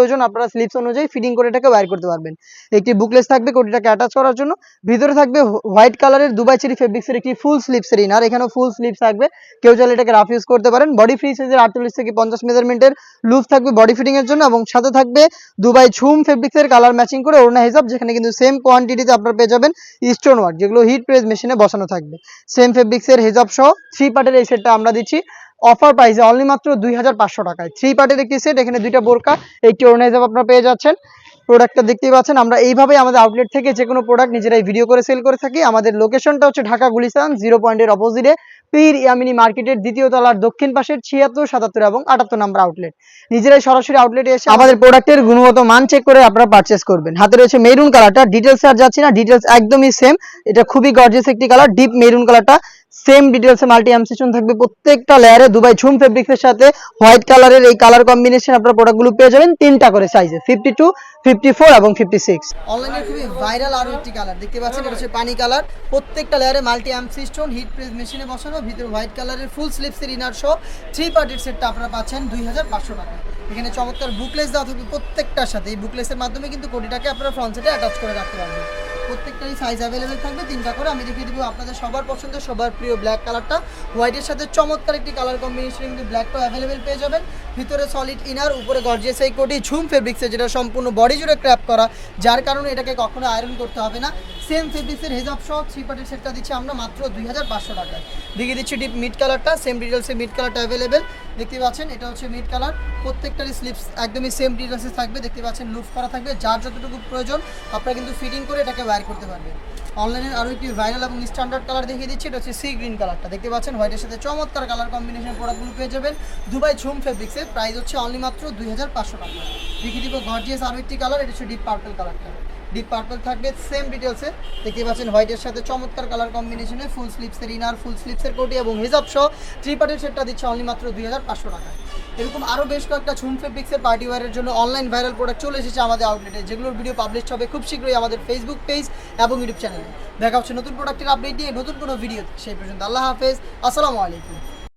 প্রয়োজন আপনারা স্লিপস অনুযায়ী ফিটিং করে এটাকে ওয়্যার করতে পারবেন। একটি বুকলেস থাকবে কোটিটাকে অ্যাটাচ করার জন্য। ভিতরে থাকবে হোয়াইট কালারের দুবাই চেরি ফেব্রিক্সের একটি ফুল স্লিপসের ইনার, এখানেও ফুল স্লিপস থাকবে, কেউ চাইলে এটাকে রাফ ইউজ করতে পারেন। বডি ফ্রি সাইজের 48 থেকে 50 মেজারমেন্টের লুপ থাকবে বডি ফিটিং এর জন্য, এবং সাথে থাকবে দুবাই ঝুম ফেব্রিক্সের কালার ম্যাচিং করে ওড়না হিজাব, যেখানে কিন্তু সেম কোয়ান্টিটিতে আপনারা পেয়ে যাবেন স্টোন ওয়ার্ক, যেগুলো হিট প্রেস মেশিনে বসানো থাকবে। সেম ফেব্রিক্সের হিজাব সহ 3 পার্টের এই সেটটা আমরা দিচ্ছি অফার প্রাইসে অনলি মাত্র 2500 টাকায়। 3 পার্টের একটি সেট, এখানে 2টা বোরকা, একটি ওড়না হিজাব আপনারা পেয়ে যাচ্ছেন। প্রোডাক্টটা দেখতেই পাচ্ছেন। আমরা এইভাবেই আমাদের আউটলেট থেকে যে কোনো প্রোডাক্ট নিজেরাই ভিডিও করে সেল করে থাকি। আমাদের লোকেশনটা হচ্ছে ঢাকা গুলিস্তান 0 পয়েন্টের অপোজিটে পীর ইয়ামিনী মার্কেটের দ্বিতীয় তলার দক্ষিণ পাশের 76, 77 এবং 78 নম্বর আউটলেট। নিজেরাই সরাসরি আউটলেটে এসে আমাদের প্রোডাক্টের গুণগত মান চেক করে আপনারা পারচেস করবেন। হাতে রয়েছে মেরুন কালারটা, ডিটেলসে আর যাচ্ছি না, ডিটেলস একদমই সেম, এটা খুবই গর্জিয়াস একটি কালার, ডিপ মেরুন কালারটা। সেম ডিটেলসে মাল্টি অ্যামসেশন থাকবে প্রত্যেকটা লেয়ারে। দুবাই ঝুম ফেব্রিক্সের সাথে হোয়াইট কালারের এই কালার কম্বিনেশন আপনারা প্রোডাক্টগুলো পেয়ে যাবেন 3টা করে সাইজে, 52, 54 এবং 56। অনলাইনে খুবই ভাইরাল আরো একটি কালার দেখতে পাচ্ছেন, এটা হচ্ছে পানি কালার। প্রত্যেকটা লেয়ারে মাল্টি অ্যামসেশন হিট প্রেস মেশিনে বসানো, ভিতরে হোয়াইট কালারের ফুল স্লিপসের ইনার সহ 3 পার্টের সেটটা আপনারা পাচ্ছেন 2500 টাকা। এখানে চমৎকার বুকলেস দেওয়া থাকবে প্রত্যেকটার সাথে। এই বুকলেসের মাধ্যমে কিন্তু কোটিটাকে আপনারা ফ্রন্ট সাইডে অ্যাটাচ করে রাখতে পারবেন। প্রত্যেকটারই সাইজ অ্যাভেলেবেল থাকবে 3টা করে। আমি দেখিয়ে দিব আপনাদের সবার পছন্দের সবার প্রিয় ব্ল্যাক কালারটা, হোয়াইটের সাথে চমৎকার একটি কালার কম্বিনেশন, কিন্তু ব্ল্যাকটাও অ্যাভেলেবেল পেয়ে যাবেন। ভিতরে সলিড ইনার, উপরে গর্জিয়াস এই কোটি ঝুম ফেব্রিক্সের, যেটা সম্পূর্ণ বডি জুড়ে ক্র্যাপ করা, যার কারণে এটাকে কখনো আয়রন করতে হবে না। সেম ফেব্রিক্সের হেজাব সহ 3 পার্টের সেটটা দিচ্ছি আমরা মাত্র 2500 টাকায়। দেখিয়ে দিচ্ছি ডিপ মিড কালারটা, সেম ডিটেলসে মিড কালারটা অ্যাভেলেবেল দেখতে পাচ্ছেন। এটা হচ্ছে মিড কালার, প্রত্যেকটারই স্লিপস একদমই সেম ডিটেলসে থাকবে, দেখতে পাচ্ছেন লুপ করা থাকবে, যার যতটুকু প্রয়োজন আপনারা কিন্তু ফিটিং করে এটাকে ওয়্যার করতে পারবেন। অনলাইনের আরও একটি ভাইরাল এবং স্ট্যান্ডার্ড কালার দেখিয়ে দিচ্ছি, এটা হচ্ছে সি গ্রিন কালারটা, দেখতে পাচ্ছেন হোয়াইটের সাথে চমৎকার কালার কম্বিনেশন প্রোডাক্টগুলো পেয়ে যাবেন দুবাই ঝুম ফেব্রিক্সের। প্রাইস হচ্ছে অনলি মাত্র 2500 টাকা। দেখিয়ে দিব গর্জিয়াস আরও একটি কালার, এটা হচ্ছে ডিপ পার্পল কালারটা, ডিপ পার্পল থাকবে সেম ডিটেলসে, দেখতে পাচ্ছেন হোয়াইটের সাথে চমৎকার কালার কম্বিনেশনে ফুল স্লিপসের ইনার, ফুল স্লিপসের কোটি এবং হিজাব সহ 3 পার্টের সেটটা দিচ্ছে অনলি মাত্র 2500 টাকা। এরকম আরও বেশ কয়েকটা ঝুম ফেব্রিক্সের পার্টি ওয়্যারের জন্য অনলাইন ভাইরাল প্রোডাক্ট চলে এসেছে আমাদের আউটলেটে, যেগুলোর ভিডিও পাবলিশ হবে খুব শীঘ্রই আমাদের ফেসবুক পেজ এবং ইউটিউব চ্যানেলে। দেখা হচ্ছে নতুন প্রোডাক্টের আপডেট দিয়ে নতুন কোনো ভিডিও। সেই পর্যন্ত আল্লাহ হাফেজ, আসসালামু আলাইকুম।